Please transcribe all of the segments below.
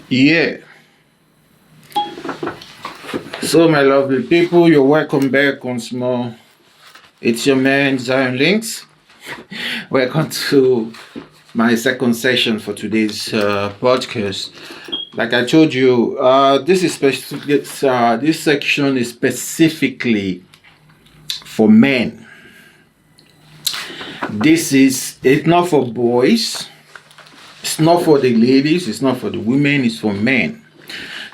Yeah. So, my lovely people, you're welcome back once more. It's your man Zion Links. Welcome to my second session for today's podcast. Like I told you, this section is specifically for men. It's not for boys. It's not for the ladies. It's not for the women. It's for men.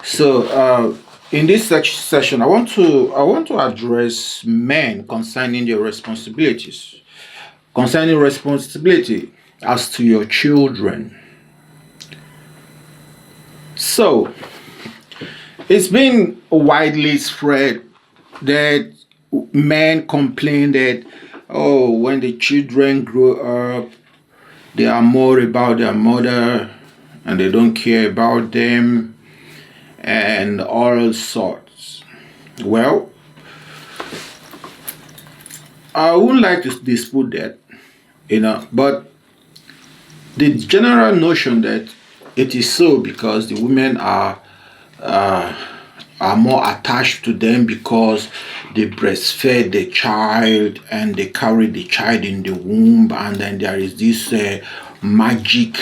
So, in this session, I want to address men concerning their responsibilities, concerning responsibility as to your children. So, it's been widely spread that men complain that, oh, when the children grow up, they are more about their mother and they don't care about them and all sorts. Well, I wouldn't like to dispute that, but the general notion that it is so because the women are more attached to them because they breastfed the child and they carry the child in the womb, and then there is this magic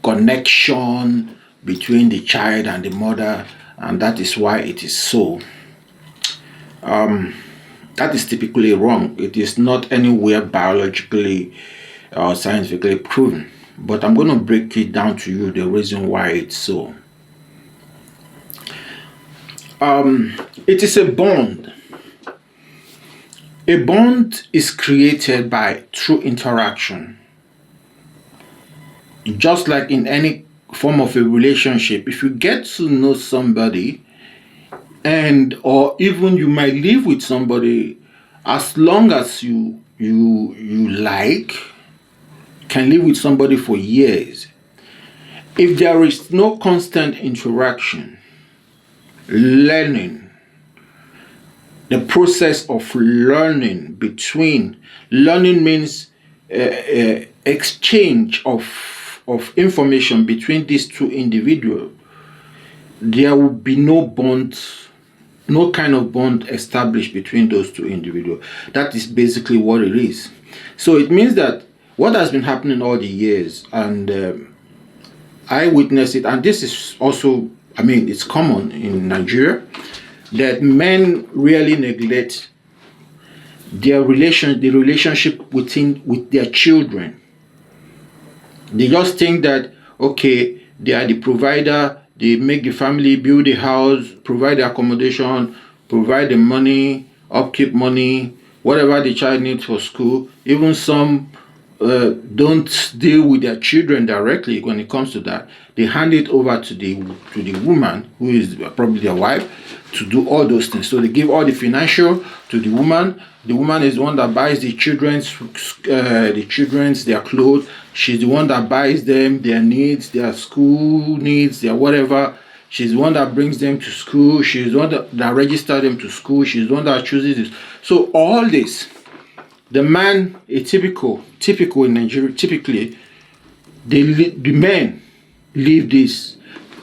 connection between the child and the mother, and that is why it is so. That is typically wrong. It is not anywhere biologically or scientifically proven, but I'm going to break it down to you the reason why it's so. It is a bond. A bond is created by through interaction. Just like in any form of a relationship, if you get to know somebody, and or even you might live with somebody, as long as you like, can live with somebody for years. If there is no constant interaction, learning, the process of learning means exchange of information between these two individuals, there will be no bond, no kind of bond established between those two individuals. That is basically what it is. So it means that what has been happening all the years, and I witnessed it, and this is also, it's common in Nigeria, that men really neglect the relationship with their children. They just think that, okay, they are the provider, they make the family, build the house, provide the accommodation, provide the money, upkeep money, whatever the child needs for school. Even some don't deal with their children directly when it comes to that. They hand it over to the woman, who is probably their wife, to do all those things. So they give all the financial to the woman. The woman is the one that buys the children's their clothes. She's the one that buys them their needs, their school needs, their whatever. She's the one that brings them to school. She's the one that registers them to school. She's the one that chooses this. So all this, the man, typical in Nigeria, typically, the men leave this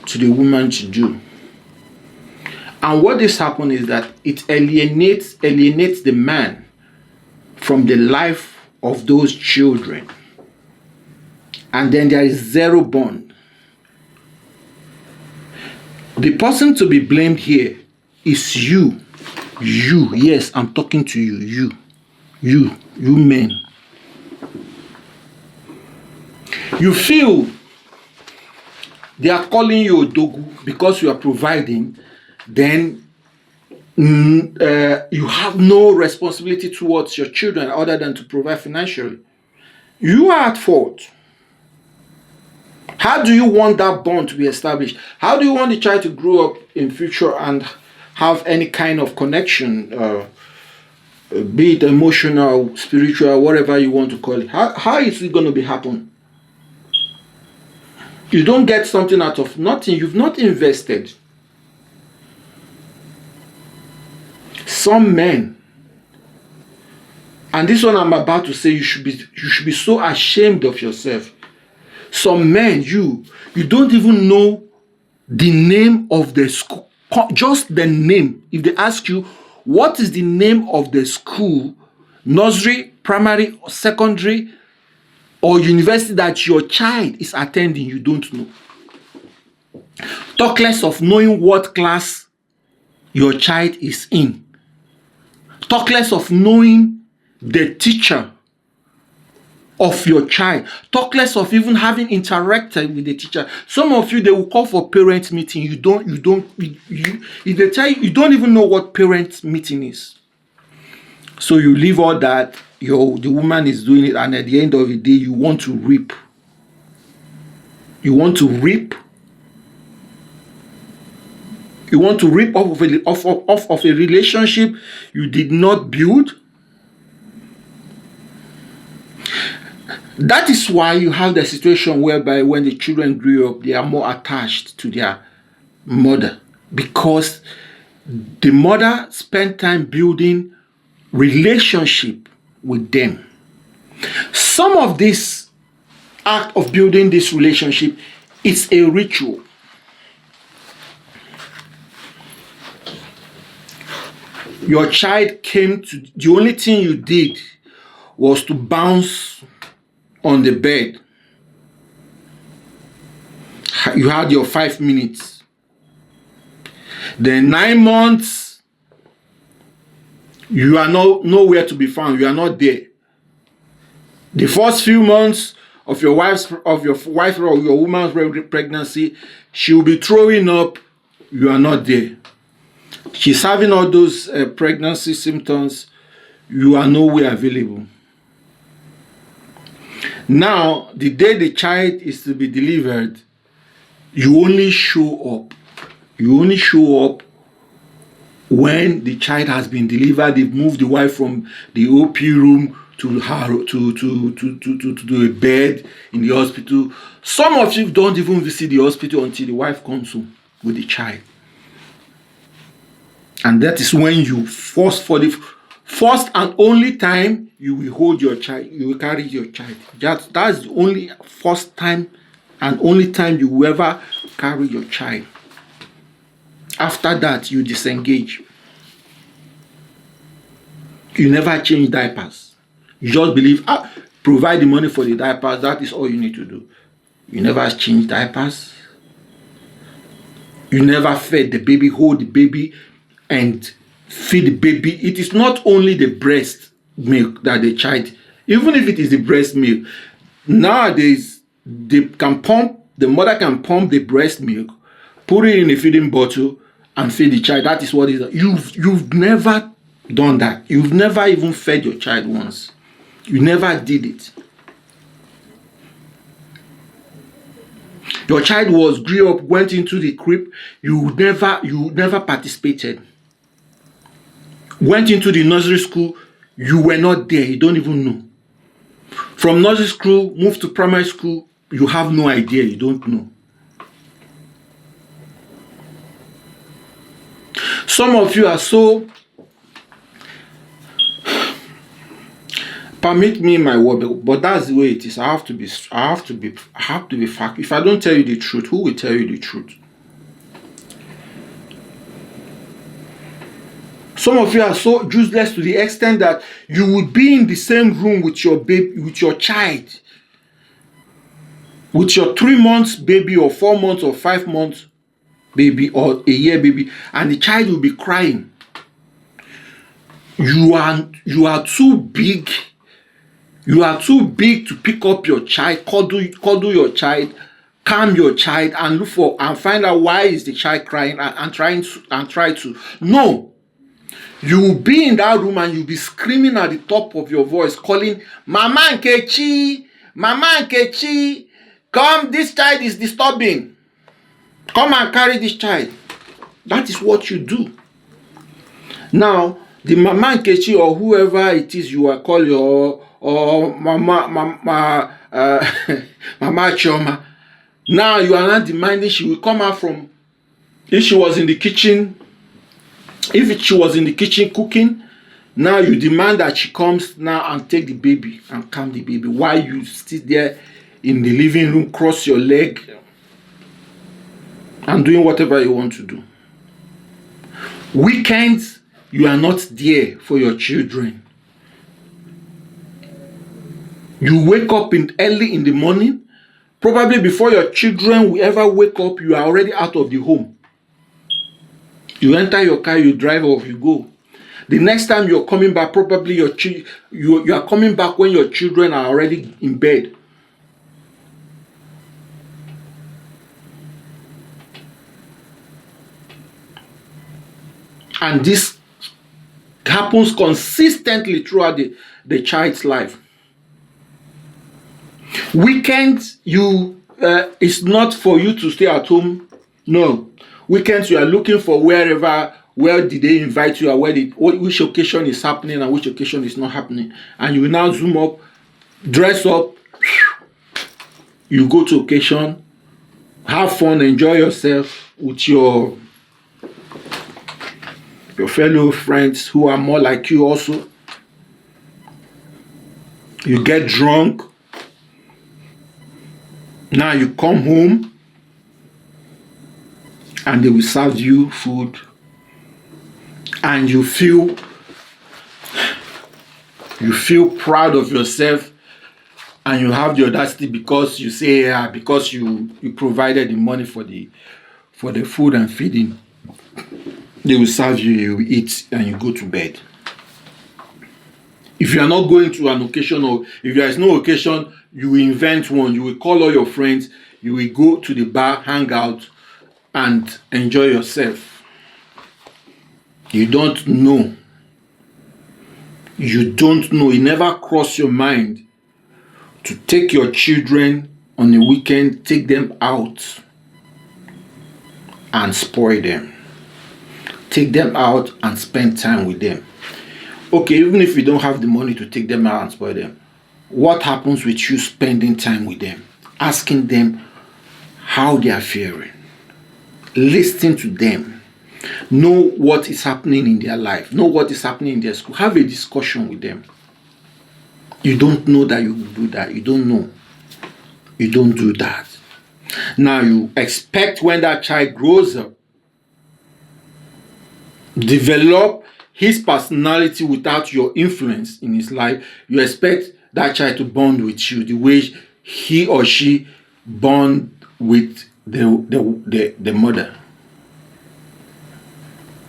to the woman to do. And what this happens is that it alienates the man from the life of those children. And then there is zero bond. The person to be blamed here is you. You, yes, I'm talking to you. You men. You feel they are calling you a dogu because you are providing, then you have no responsibility towards your children other than to provide financially. You are at fault. How do you want that bond to be established? How do you want the child to grow up in future and have any kind of connection, be it emotional, spiritual, whatever you want to call it? How is it going to be happen? You don't get something out of nothing. You've not invested. Some men, and this one I'm about to say, you should be so ashamed of yourself. Some men, you don't even know the name of the school, just the name. If they ask you, what is the name of the school, nursery, primary, secondary, or university that your child is attending, you don't know. Talk less of knowing what class your child is in. Talk less of knowing the teacher of your child. Talk less of even having interacted with the teacher. Some of you, they will call for parent meeting. If they tell you, you don't even know what parent meeting is. So you leave all that, the woman is doing it, and at the end of the day, you want to reap. You want to reap. You want to reap off of a relationship you did not build. That is why you have the situation whereby when the children grew up, they are more attached to their mother, because the mother spent time building relationship with them. Some of this act of building this relationship is a ritual. Your child came to, the only thing you did was to bounce on the bed. You had your 5 minutes. Then 9 months, you are nowhere to be found. You are not there. The first few months of your wife or your woman's pregnancy, she will be throwing up. You are not there. She's having all those pregnancy symptoms. You are nowhere available. Now, the day the child is to be delivered, you only show up. You only show up when the child has been delivered. They've moved the wife from the OP room to her to a bed in the hospital. Some of you don't even visit the hospital until the wife comes home with the child. And that is when you for the first and only time you will hold your child, you will carry your child. That's the only first time and only time you will ever carry your child. After that, you disengage. You never change diapers. You just believe, provide the money for the diapers, that is all you need to do. You never change diapers. You never fed the baby, hold the baby, and feed the baby. It is not only the breast milk that the child, even if it is the breast milk, nowadays the mother can pump the breast milk, put it in a feeding bottle, and feed the child. That is what it is. You've never done that. You've never even fed your child once. You never did it. Your child grew up, went into the crib. You never participated. Went into the nursery school, you were not there, you don't even know. From nursery school, moved to primary school, you have no idea, you don't know. Some of you are so, permit me my word, but that's the way it is. I have to be fact. If I don't tell you the truth, who will tell you the truth? Some of you are so useless to the extent that you would be in the same room with your baby, with your child, with your 3 months baby or 4 months or 5 months baby or a year baby, and the child will be crying. You are too big. You are too big to pick up your child, cuddle your child, calm your child, and look for and find out why is the child crying and try to. No. You will be in that room and you'll be screaming at the top of your voice, calling, Mama Nkechi, Mama Nkechi, come, this child is disturbing. Come and carry this child. That is what you do. Now, the Mama Nkechi or whoever it is you are calling, or Mama Chioma, now you are not demanding she will come out from, if she was in the kitchen, if she was in the kitchen cooking, now you demand that she comes now and take the baby and calm the baby while you sit there in the living room, cross your leg, and doing whatever you want to do. Weekends, you are not there for your children. You wake up early in the morning. Probably before your children will ever wake up, you are already out of the home. You enter your car, you drive off, you go. The next time you're coming back, probably you are coming back when your children are already in bed. And this happens consistently throughout the child's life. Weekends, it's not for you to stay at home. No. Weekends, you are looking for where did they invite you, or which occasion is happening and which occasion is not happening. And you will now zoom up, dress up, you go to occasion, have fun, enjoy yourself with your fellow friends who are more like you also. You get drunk. Now you come home and they will serve you food, and you feel proud of yourself, and you have the audacity because you say, because you provided the money for the food and feeding. They will serve you, you eat, and you go to bed. If you are not going to an occasion, or if there is no occasion, you will invent one. You will call all your friends. You will go to the bar, hang out, and enjoy yourself. You don't know. It never crossed your mind to take your children on the weekend, take them out, and spoil them. Take them out and spend time with them. Okay, even if you don't have the money to take them out and spoil them, what happens with you spending time with them? Asking them how they are faring. Listening to them. Know what is happening in their life. Know what is happening in their school. Have a discussion with them. You don't know that you do that. You don't know. You don't do that. Now you expect when that child grows up, develop his personality without your influence in his life, you expect that child to bond with you the way he or she bond with the mother.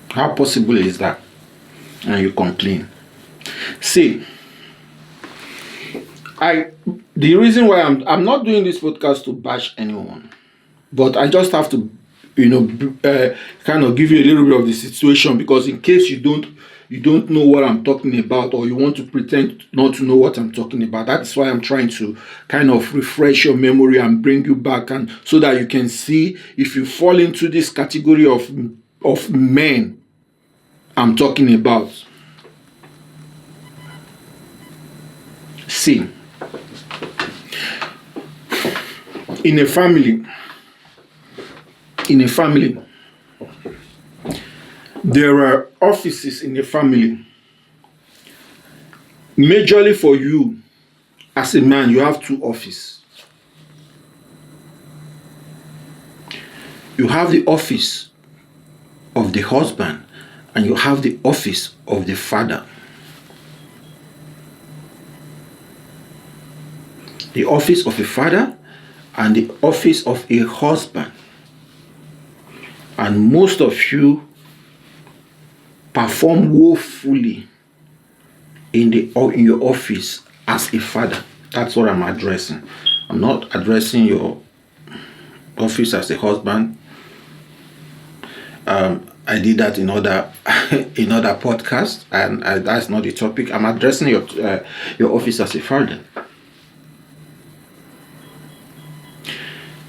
How possible is that? And you complain. See, the reason why I'm not doing this podcast to bash anyone, but I just have to kind of give you a little bit of the situation, because in case you don't know what I'm talking about, or you want to pretend not to know what I'm talking about, that's why I'm trying to kind of refresh your memory and bring you back, and so that you can see if you fall into this category of men I'm talking about. See, in a family, there are offices in the family. Majorly for you, as a man, you have two offices. You have the office of the husband, and you have the office of the father. The office of a father and the office of a husband. And most of you perform woefully in your office as a father. That's what I'm addressing. I'm not addressing your office as a husband. I did that in other podcasts, and that's not the topic. I'm addressing your office as a father.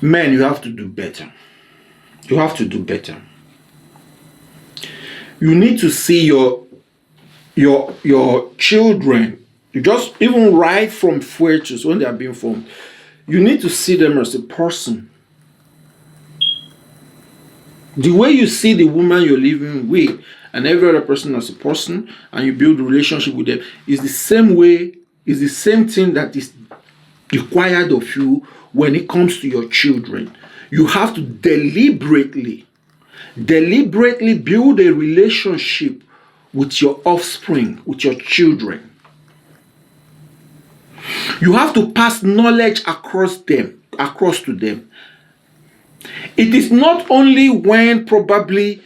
Men, you have to do better. You have to do better. You need to see your children, just even right from fetus, when they are being formed, you need to see them as a person. The way you see the woman you're living with and every other person as a person, and you build a relationship with them, is the same way, is the same thing that is required of you when it comes to your children. You have to deliberately build a relationship with your offspring, with your children. You have to pass knowledge across to them. It is not only when probably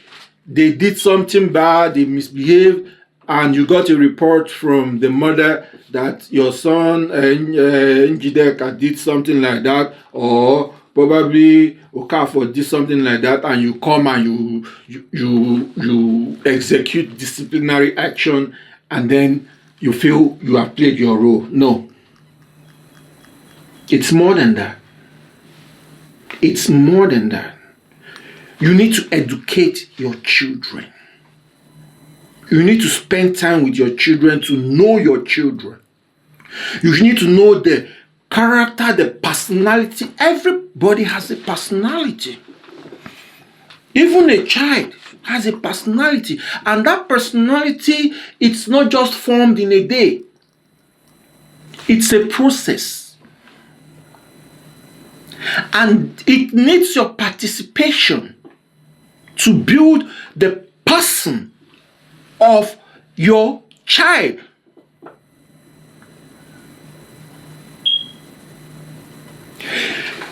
they did something bad, they misbehaved, and you got a report from the mother that your son Njideka did something like that, or probably Okafor did something like that, and you come and you execute disciplinary action, and then you feel you have played your role. No. It's more than that. It's more than that. You need to educate your children. You need to spend time with your children to know your children. You need to know the character, the personality. Everybody has a personality. Even a child has a personality. And that personality, it's not just formed in a day. It's a process. And it needs your participation to build the person of your child.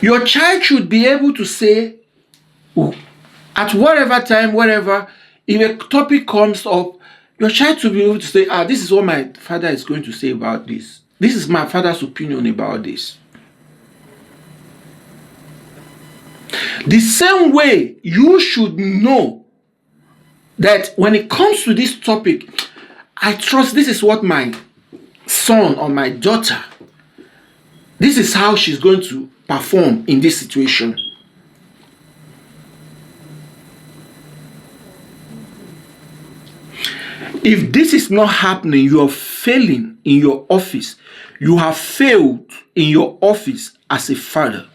Your child should be able to say, at whatever time, whatever, if a topic comes up, your child should be able to say, this is what my father is going to say about this. This is my father's opinion about this. The same way, you should know that when it comes to this topic, I trust this is what my son or my daughter, this is how she's going to perform in this situation. If this is not happening, you are failing in your office. You have failed in your office as a father.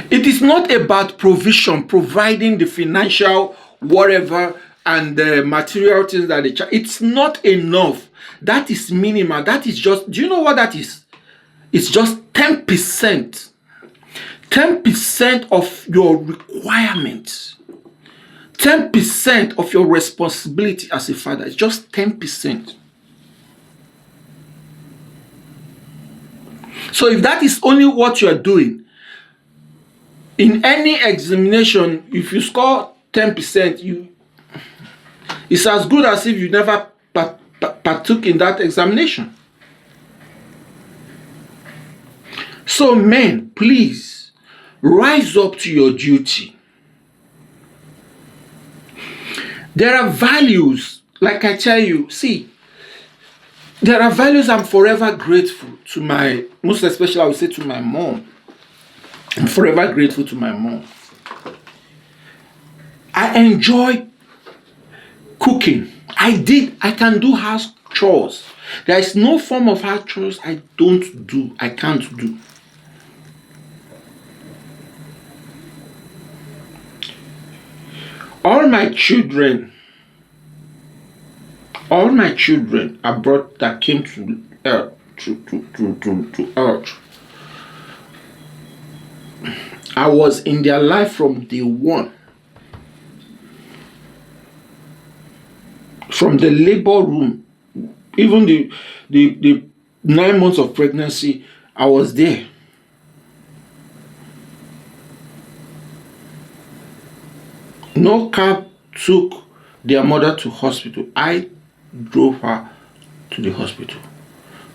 It is not about provision, providing the financial whatever and the material things that the child. It's not enough. That is minimal. That is just, do you know what that is? It's just 10%. 10% of your requirements. 10% of your responsibility as a father. It's just 10%. So if that is only what you are doing, in any examination, if you score 10%, it's as good as if you never partook in that examination. So men, please, rise up to your duty. There are values, like I tell you, see, there are values I'm forever grateful to my, most especially I would say to my mom. I'm forever grateful to my mom. I enjoy cooking. I can do house chores. There is no form of house chores I can't do. All my children are brought that came to earth, to earth. I was in their life from day one. From the labor room, even the 9 months of pregnancy, I was there. No cab took their mother to hospital. I drove her to the hospital.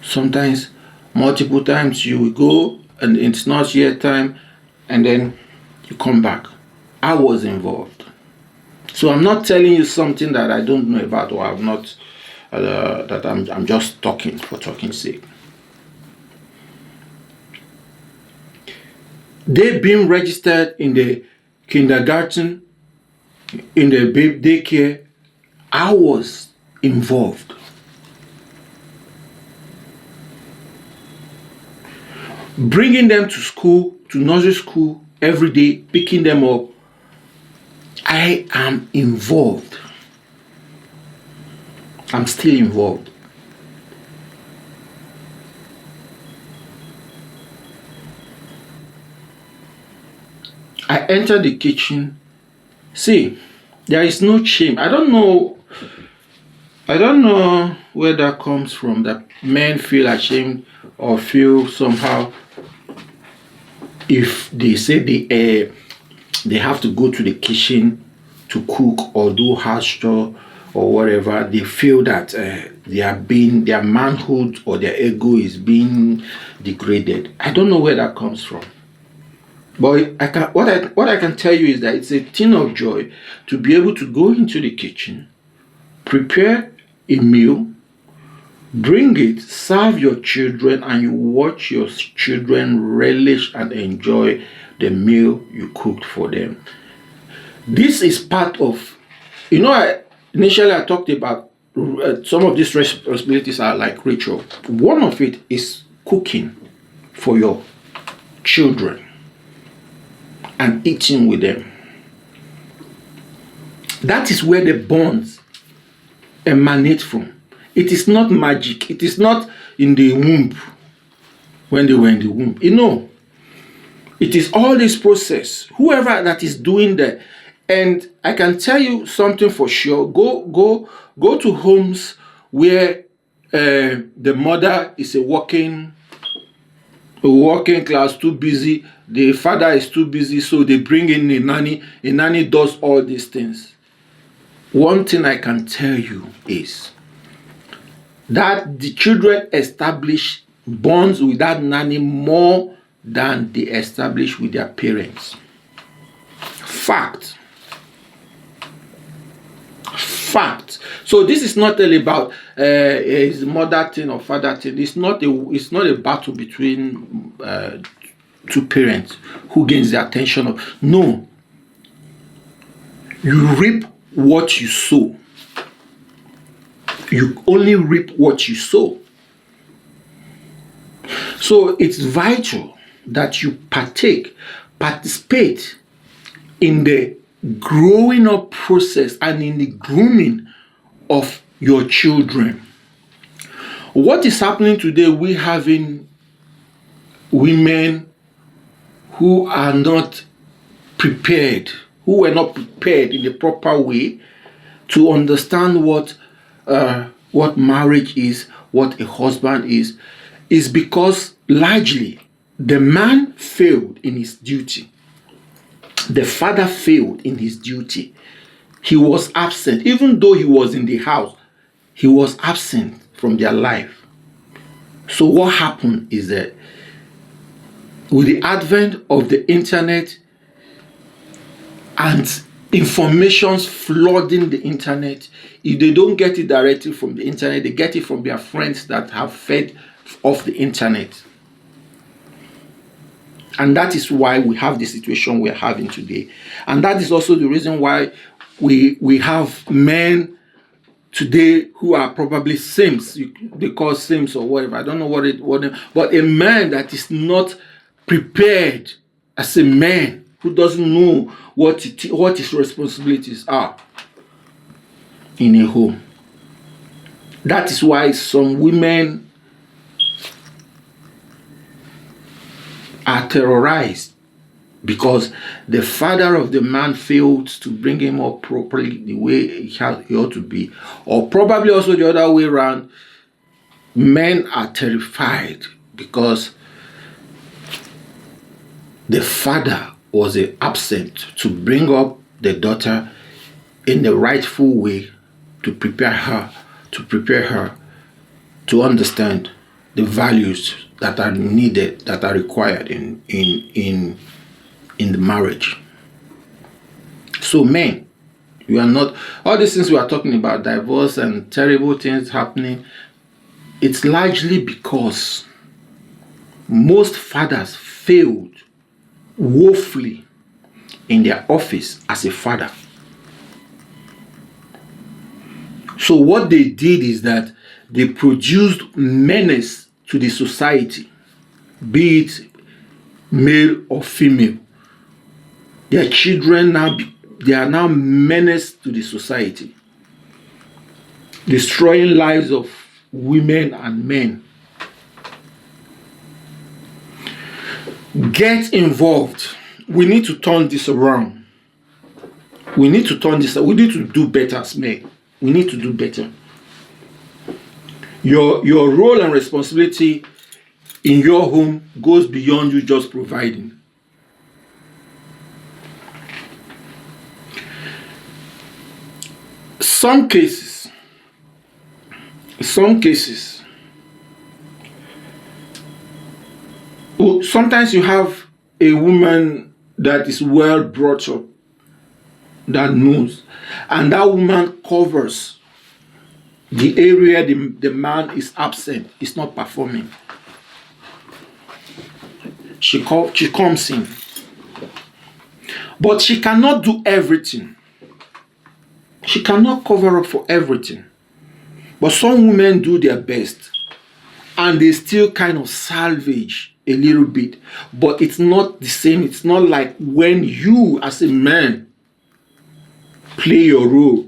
Sometimes, multiple times, you will go and it's not yet time, and then you come back. I was involved. So I'm not telling you something that I don't know about, or I'm not, that I'm just talking for talking's sake. They being registered in the kindergarten, in the baby daycare, I was involved. Bringing them to school, to nursery school, every day, picking them up, I am involved. I'm still involved. I enter the kitchen. See, there is no shame. I don't know where that comes from, that men feel ashamed or feel somehow if they say they have to go to the kitchen to cook or do house chore or whatever. They feel that their manhood or their ego is being degraded. I don't know where that comes from. But what I can tell you is that it's a thing of joy to be able to go into the kitchen, prepare a meal, bring it, serve your children, and you watch your children relish and enjoy the meal you cooked for them. This is part of, initially I talked about some of these responsibilities are like ritual. One of it is cooking for your children and eating with them. That is where the bonds emanate from. It is not magic. It is not in the womb, when they were in the womb. It is all this process. Whoever that is doing that, and I can tell you something for sure. Go to homes where the mother is a working class, too busy. The father is too busy, so they bring in a nanny. A nanny does all these things. One thing I can tell you is that the children establish bonds with that nanny more than they establish with their parents. Fact. So this is not only about his mother thing or father thing. It's not a battle between two parents who gains the attention of. No. You reap what you sow. You only reap what you sow. So it's vital that you participate in the growing up process and in the grooming of your children. What is happening today? We having women who are not prepared, who were not prepared in the proper way to understand what marriage is, what a husband is because largely the man failed in his duty. The father failed in his duty. He was absent. Even though he was in the house, he was absent from their life. So what happened is that with the advent of the internet and informations flooding the internet, if they don't get it directly from the internet, they get it from their friends that have fed off the internet. And that is why we have the situation we're having today. And that is also the reason why we have men today who are probably simps. They call simps or whatever. I don't know but a man that is not prepared as a man, who doesn't know what his responsibilities are in a home. That is why some women are terrorized, because the father of the man failed to bring him up properly the way he ought to be. Or probably also the other way around, men are terrified because the father was absent to bring up the daughter in the rightful way, to prepare her to understand the values that are needed, that are required in the marriage. So men, you are not, all these things we are talking about, divorce and terrible things happening, it's largely because most fathers failed woefully in their office as a father. So what they did is that they produced menace to the society, be it male or female. Their children they are now menace to the society, destroying lives of women and men. Get involved we need to turn this around. We need to turn this. We need to do better as men. We need to do better. Your role and responsibility in your home goes beyond you just providing. Some cases, sometimes you have a woman that is well brought up, that knows, and that woman covers the area the man is absent, is not performing. She comes in, but she cannot do everything. She cannot cover up for everything. But some women do their best, and they still kind of salvage a little bit. But it's not the same. It's not like when you as a man play your role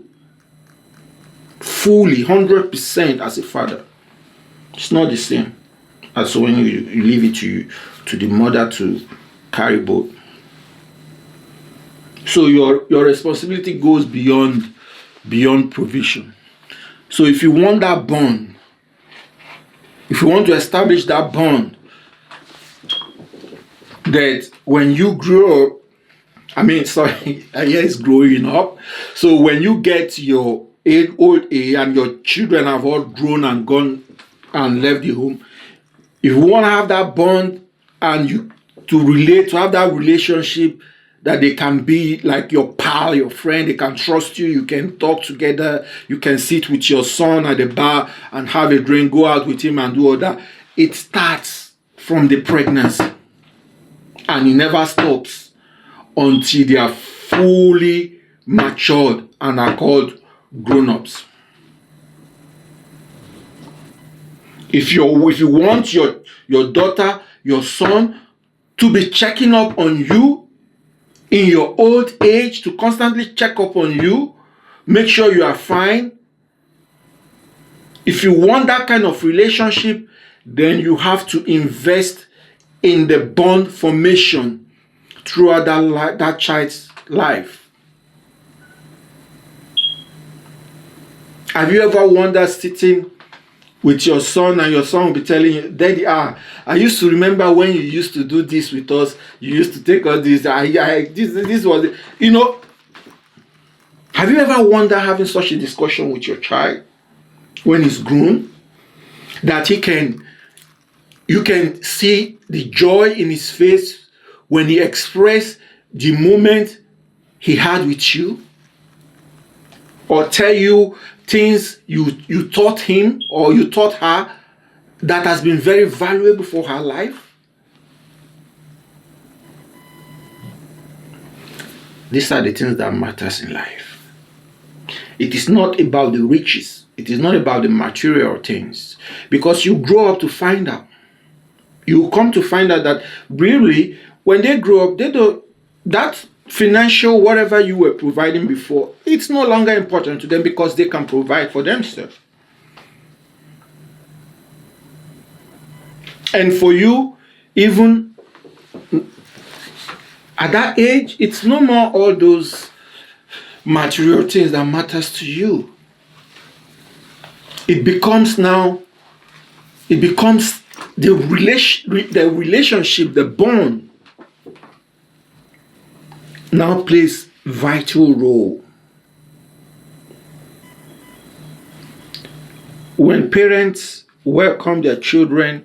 fully, 100% as a father. It's not the same as when you leave it to the mother to carry both. So your responsibility goes beyond provision. So if you want that bond, if you want to establish that bond, that when you grow up, it's growing up. So when you get to your old age and your children have all grown and gone and left the home, if you want to have that bond and to have that relationship, that they can be like your pal, your friend, they can trust you, you can talk together, you can sit with your son at the bar and have a drink, go out with him and do all that. It starts from the pregnancy and it never stops until they are fully matured and are called grown-ups. If you want your daughter, your son to be checking up on you in your old age, to constantly check up on you, make sure you are fine. If you want that kind of relationship, then you have to invest in the bond formation throughout that child's life. Have you ever wondered sitting with your son and your son will be telling you, Daddy, I used to remember when you used to do this with us, you used to take all this, this was it. Have you ever wondered having such a discussion with your child when he's grown, that you can see the joy in his face when he expressed the moment he had with you, or tell you things you taught him or you taught her that has been very valuable for her life? These are the things that matters in life. It is not about the riches. It is not about the material things. Because you grow up to find out. You come to find out that really, when they grow up, that financial, whatever you were providing before, it's no longer important to them because they can provide for themselves. And for you, even at that age, it's no more all those material things that matters to you. It becomes the relationship, the bond now plays vital role. When parents welcome their children,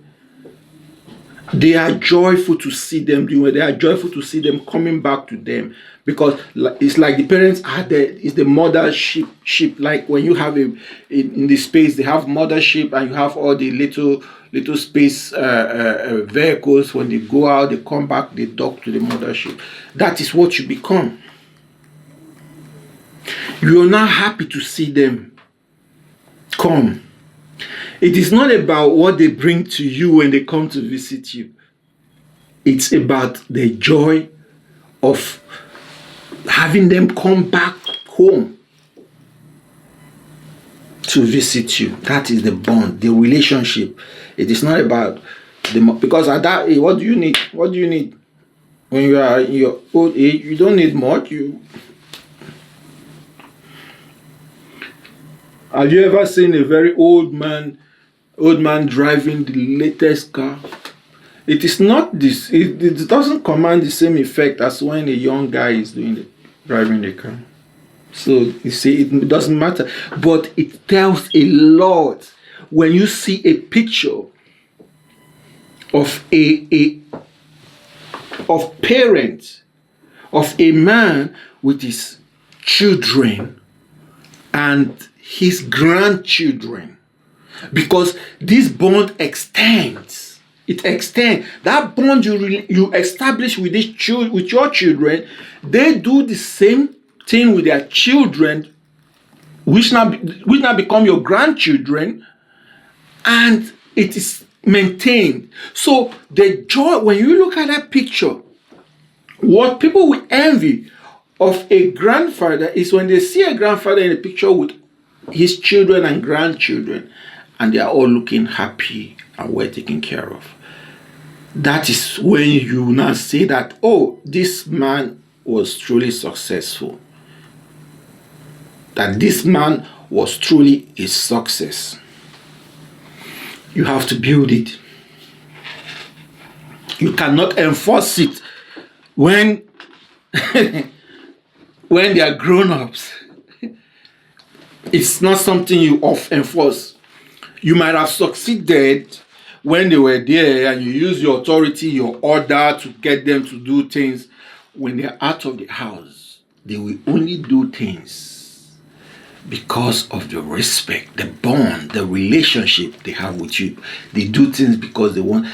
they are joyful to see them doing it. They are joyful to see them coming back to them, because it's like the parents are there. It's the mothership. Like when you have in the space, they have mothership, and you have all the little space vehicles. When they go out, they come back, they dock to the mothership. That is what you become. You are now happy to see them come. It is not about what they bring to you when they come to visit you. It's about the joy of having them come back home to visit you. That is the bond, the relationship. It is not about because at that age, what do you need? What do you need? When you are in your old age, you don't need much. Have you ever seen a very old man driving the latest car? It is not this. It doesn't command the same effect as when a young guy is driving the car. So you see, it doesn't matter, but it tells a lot when you see a picture of of parents, of a man with his children and his grandchildren, because this bond extends. It extends. That bond you establish with with your children, they do the same thing with their children, which now become your grandchildren, and it is maintained. So the joy, when you look at that picture, what people will envy of a grandfather is when they see a grandfather in a picture with his children and grandchildren, and they are all looking happy and well taken care of. That is when you now say that, oh, this man was truly successful. That this man was truly a success. You have to build it. You cannot enforce it when when they are grown-ups. It's not something you enforce. You might have succeeded when they were there and you use your authority, your order to get them to do things. When they're out of the house, they will only do things because of the respect, the bond, the relationship they have with you. They do things because they want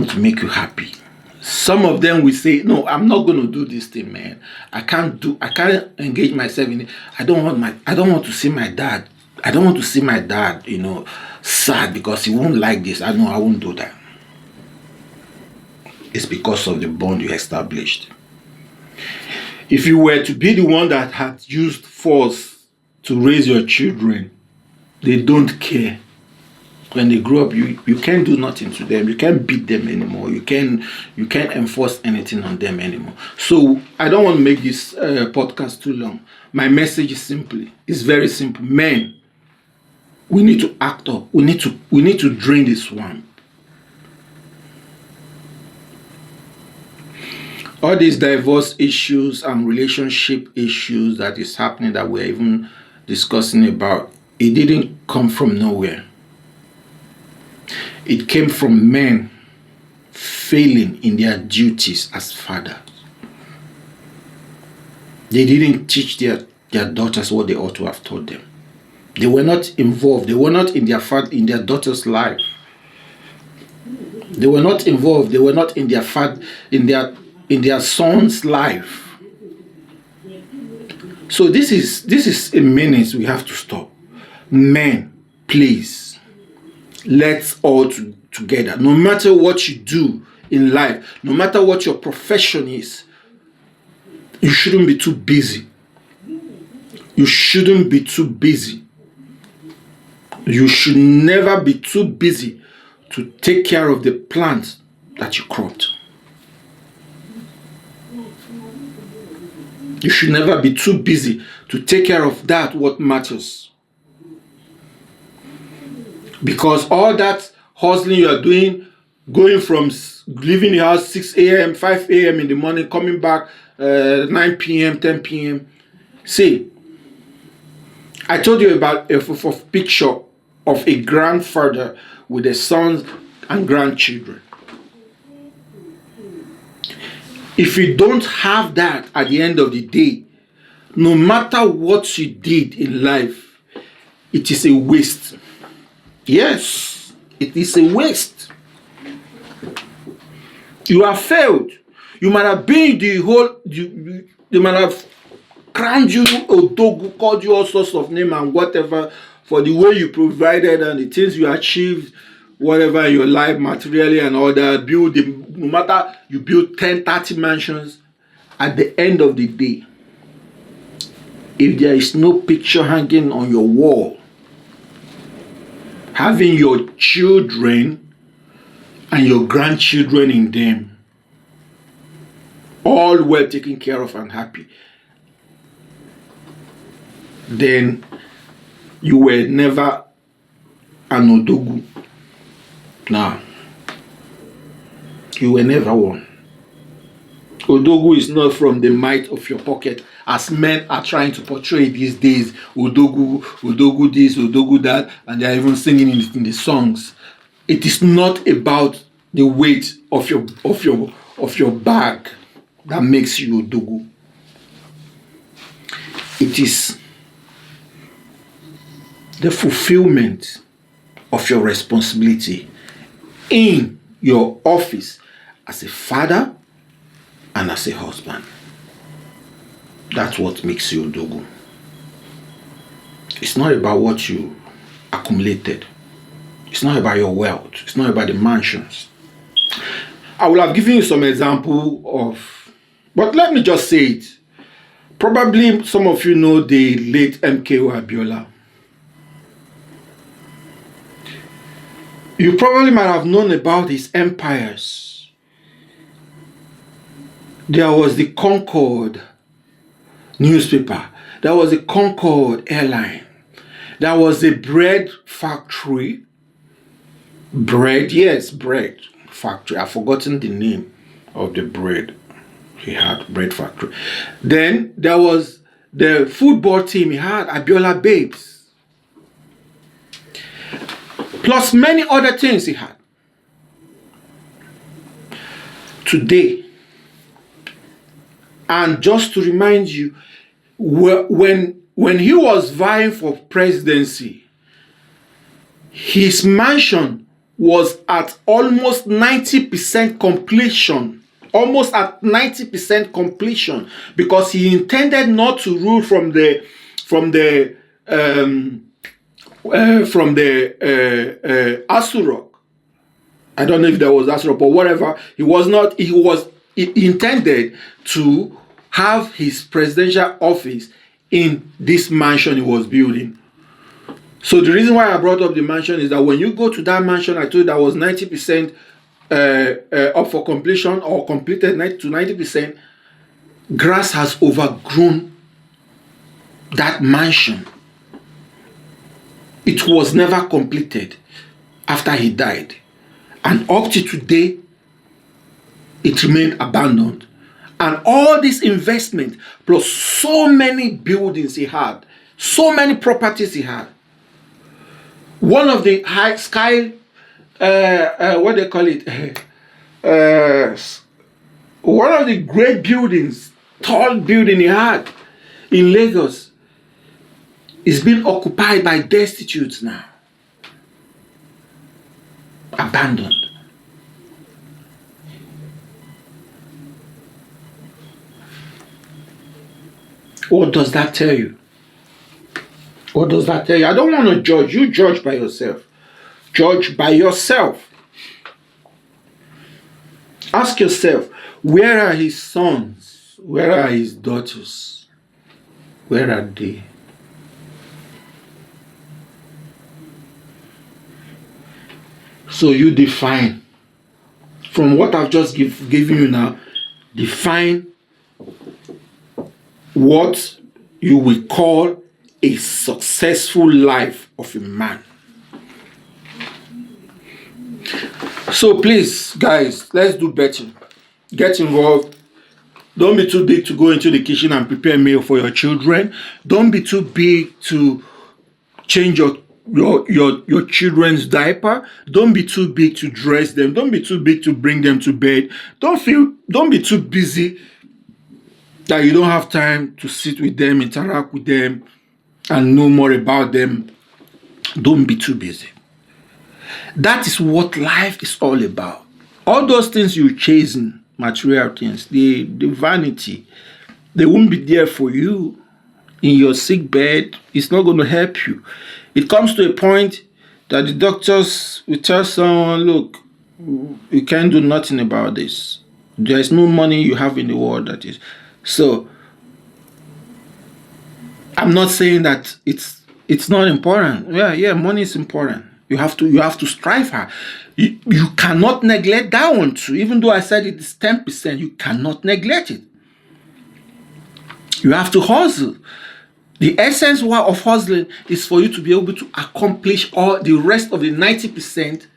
to make you happy. Some of them will say, no, I'm not going to do this thing, man. I can't engage myself in it. I don't want to see my dad. I don't want to see my dad, sad because he won't like this. I know I won't do that. It's because of the bond you established. If you were to be the one that had used force to raise your children, they don't care. When they grow up, you can't do nothing to them. You can't beat them anymore. You can't enforce anything on them anymore. So I don't want to make this podcast too long. My message is very simple. Men, we need to act up. We need to drain this swamp. All these divorce issues and relationship issues that is happening, that we're even discussing about, it didn't come from nowhere. It came from men failing in their duties as fathers. They didn't teach their daughters what they ought to have taught them. They were not involved. They were not in their daughter's life. They were not involved. They were not in their son's life. So this is a menace we have to stop. Men, please, let's all together. No matter what you do in life, no matter what your profession is, you shouldn't be too busy. You shouldn't be too busy. You should never be too busy to take care of the plants that you cropped. You should never be too busy to take care of that what matters. Because all that hustling you are doing, going from leaving the house 6 a.m., 5 a.m. in the morning, coming back 9 p.m., 10 p.m. See, I told you about a picture of a grandfather with their sons and grandchildren. If you don't have that at the end of the day, no matter what you did in life, it is a waste. Yes, it is a waste. You have failed. You might have been they might have crowned you Odogu, called you all sorts of names and whatever for the way you provided and the things you achieved, whatever in your life materially and all that. No matter you build 10, 30 mansions, at the end of the day, if there is no picture hanging on your wall, having your children and your grandchildren in them, all well taken care of and happy, then you were never an Odogu. Now, you were never one. Odogu is not from the might of your pocket, as men are trying to portray these days. Odogu, Odogu this, Odogu that, and they are even singing in the songs. It is not about the weight of your bag that makes you Odogu. It is the fulfillment of your responsibility in your office as a father and as a husband. That's what makes you Odogu. It's not about what you accumulated. It's not about your wealth. It's not about the mansions. I will have given you some example of, but let me just say it. Probably some of you know the late MKO Abiola. You probably might have known about his empires. There was the Concord newspaper. There was the Concord airline. There was a bread factory. Bread factory. I've forgotten the name of the bread. He had bread factory. Then there was the football team. He had Abiola Babes. Plus many other things he had. Today, and just to remind you, when he was vying for presidency, his mansion was at almost 90% completion. Almost at 90% completion, because he intended not to rule from the Aso Rock. I don't know if there was Aso Rock, but whatever. He intended to have his presidential office in this mansion he was building. So the reason why I brought up the mansion is that when you go to that mansion, I told you that was 90% up for completion or completed to 90%. Grass has overgrown that mansion. It was never completed after he died, and up to today it remained abandoned. And all this investment plus so many buildings he had, so many properties he had. One of the high sky what they call it, one of the great buildings, tall building he had in Lagos is being occupied by destitutes now. Abandoned. What does that tell you? What does that tell you? I don't want to judge. You judge by yourself. Judge by yourself. Ask yourself, where are his sons? Where are his daughters? Where are they? So you define, from what I've just given you now, define what you will call a successful life of a man. So please, guys, let's do better. Get involved. Don't be too big to go into the kitchen and prepare meal for your children. Don't be too big to change your children's diaper. Don't be too big to dress them. Don't be too big to bring them to bed. Don't be too busy that you don't have time to sit with them, interact with them, and know more about them. Don't be too busy. That is what life is all about. All those things you're chasing, material things, the vanity, they won't be there for you in your sick bed. It's not going to help you. It comes to a point that the doctors will tell someone, look, you can't do nothing about this. There's no money you have in the world that is. So I'm not saying that it's not important. Yeah, money is important. You have to strive hard. You cannot neglect that one too. Even though I said it is 10%, you cannot neglect it. You have to hustle. The essence of hustling is for you to be able to accomplish all the rest of the 90%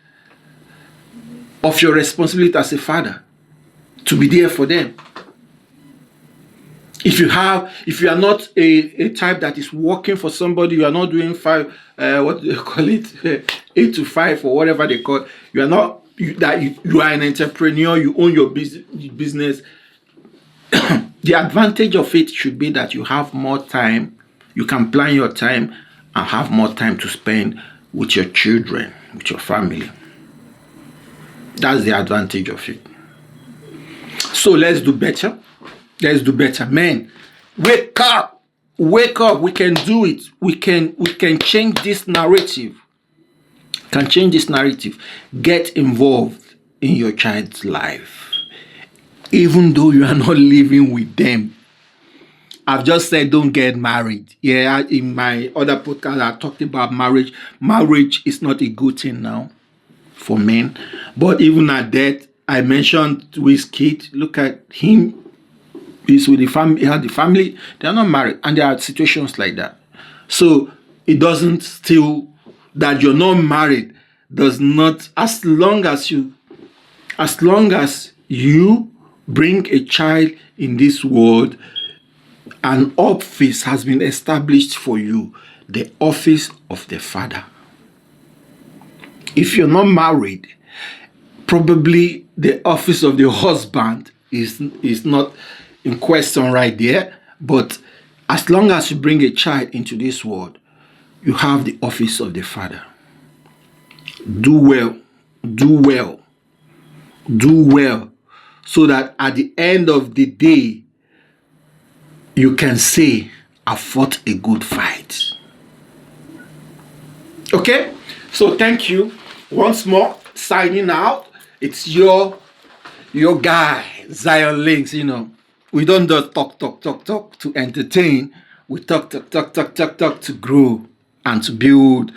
of your responsibility as a father, to be there for them. If you are not a type that is working for somebody, you are not doing what do they call it, 8 to 5 or whatever they call it. You are not you are an entrepreneur. You own your business. The advantage of it should be that you have more time. You can plan your time and have more time to spend with your children, with your family. That's the advantage of it. So let's do better. Let's do better. Men, wake up. Wake up. We can do it. We can change this narrative. Can change this narrative. Get involved in your child's life. Even though you are not living with them. I've just said don't get married. Yeah, in my other podcast, I talked about marriage. Marriage is not a good thing now for men. But even at that, I mentioned Wizkid. Look at him. He's with the family. He had the family. They are not married. And there are situations like that. So it doesn't still that you're not married does not, as long as you bring a child in this world, an office has been established for you, the office of the father. If you're not married, probably the office of the husband is not in question right there. But as long as you bring a child into this world, you have the office of the father. Do well, do well, do well, so that at the end of the day, you can say, I fought a good fight. Okay? So thank you. Once more, signing out. It's your guy, Zion Links. We don't just talk to entertain. We talk to grow and to build.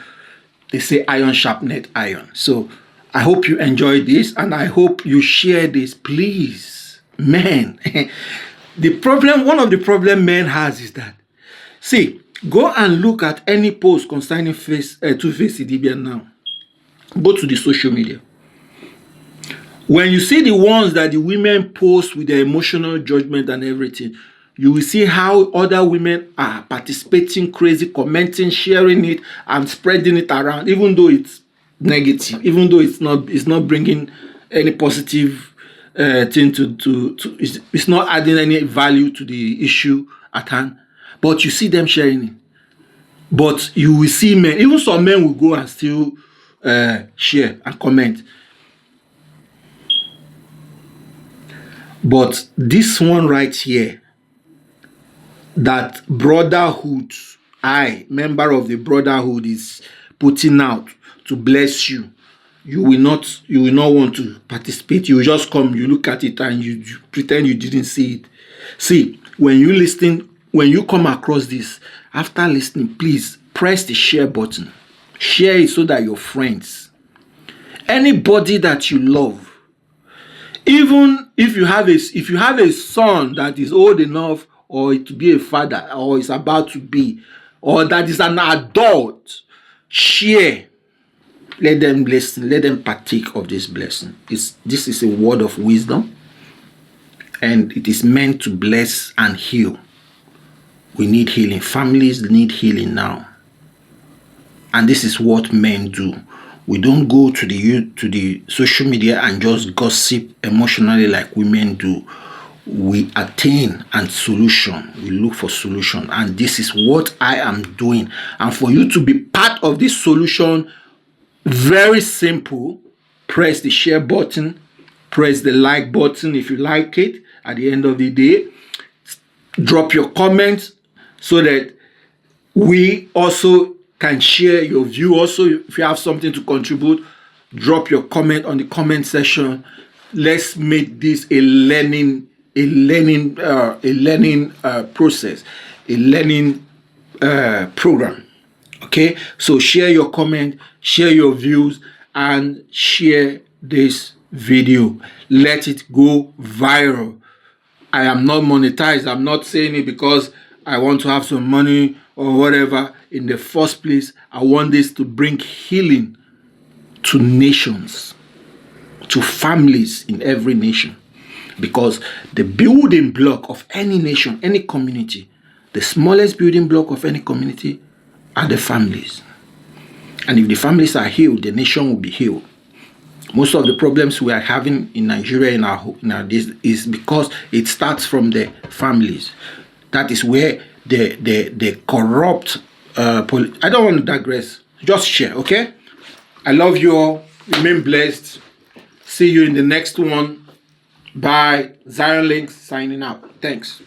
They say iron sharpeneth iron. So I hope you enjoyed this, and I hope you share this, please. Man. One of the problem men has is that, see, go and look at any post concerning Two-Face Idibia now. Go to the social media. When you see the ones that the women post with their emotional judgment and everything, you will see how other women are participating, crazy, commenting, sharing it, and spreading it around, even though it's negative, even though it's not bringing any positive thing it's not adding any value to the issue at hand. But you see them sharing it. But you will see men, even some men will go and still share and comment. But this one right here, that brotherhood, member of the brotherhood, is putting out to bless you. You will not want to participate. You will just come, you look at it, and you pretend you didn't see it. See, when you come across this, after listening, please press the share button. Share it so that your friends, anybody that you love, even if you have a son that is old enough or to be a father or is about to be, or that is an adult, share. Let them listen. Let them partake of this blessing. This is a word of wisdom, and it is meant to bless and heal. We need healing. Families need healing now. And this is what men do. We don't go to the social media and just gossip emotionally like women do. We attain and solution. We look for solution. And this is what I am doing. And for you to be part of this solution, very simple. Press the share button. Press the like button if you like it. At the end of the day, drop your comments so that we also can share your view. Also, if you have something to contribute, drop your comment on the comment section. Let's make this a learning process, a learning program. Okay, so share your comment, share your views, and share this video. Let it go viral. I am not monetized. I'm not saying it because I want to have some money or whatever. In the first place, I want this to bring healing to nations, to families in every nation. Because the building block of any nation, any community, the smallest building block of any community are the families. And if the families are healed, the nation will be healed. Most of the problems we are having in Nigeria in our this is because it starts from the families. That is where the corrupt. I don't want to digress. Just share, okay? I love you all. Remain blessed. See you in the next one. Bye. Zion Links signing out. Thanks.